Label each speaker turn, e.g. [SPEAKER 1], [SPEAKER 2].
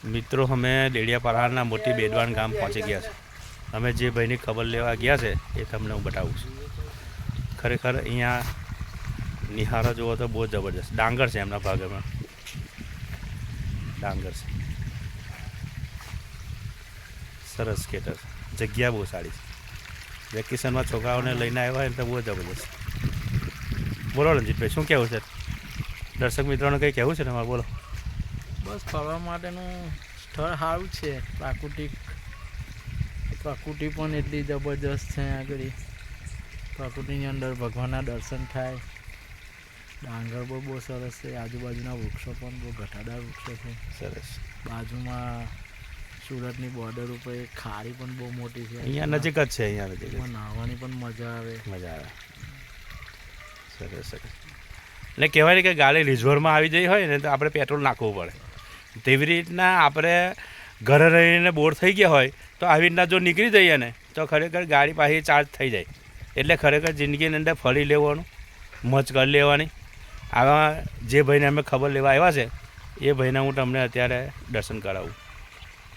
[SPEAKER 1] મિત્રો અમે ડેડિયાપાડાના મોટી બેડવાન ગામ પહોંચી ગયા છે. અમે જે ભાઈની ખબર લેવા ગયા છે એ તમને હું બતાવું છું. ખરેખર અહીંયા નિહારો જુઓ તો બહુ જબરજસ્ત ડાંગર છે. એમના ભાગમાં ડાંગર છે. સરસ ખેતર, જગ્યા બહુ સારી છે. વેકેશનમાં છોકરાઓને લઈને આવ્યા હોય તો બહુ જબરજસ્ત. બોલો રણજીતભાઈ, શું કહેવું છે? દર્શક મિત્રોને કંઈ કહેવું છે તમારે? બોલો.
[SPEAKER 2] બસ ફરવા માટેનું સ્થળ સારું છે. પ્રકૃતિ પણ એટલી જબરજસ્ત છે. આગળ પ્રકૃતિની અંદર ભગવાનના દર્શન થાય. ડાંગર પણ બહુ સરસ છે. આજુબાજુના વૃક્ષો પણ બહુ ઘટાદાર વૃક્ષો છે.
[SPEAKER 1] સરસ.
[SPEAKER 2] બાજુમાં સુરતની બોર્ડર ઉપર એક ખાડી પણ બહુ મોટી છે.
[SPEAKER 1] અહીંયા નજીક જ છે. અહીંયા નજીક
[SPEAKER 2] નાહવાની પણ મજા આવે.
[SPEAKER 1] સરસ સરસ. એટલે કહેવાય ને કે ગાડી રિઝર્વમાં આવી જઈ હોય ને તો આપણે પેટ્રોલ નાખવું પડે. તેવી રીતના આપણે ઘરે રહીને બોર થઈ ગયા હોય તો આવી રીતના જો નીકળી જઈએ ને તો ખરેખર ગાડી પાછી ચાર્જ થઈ જાય. એટલે ખરેખર જિંદગીની અંદર ફરી લેવાનું, મોજ કરી લેવાની. આવા જે ભાઈને અમે ખબર લેવા આવ્યા છે એ ભાઈને હું તમને અત્યારે દર્શન કરાવું.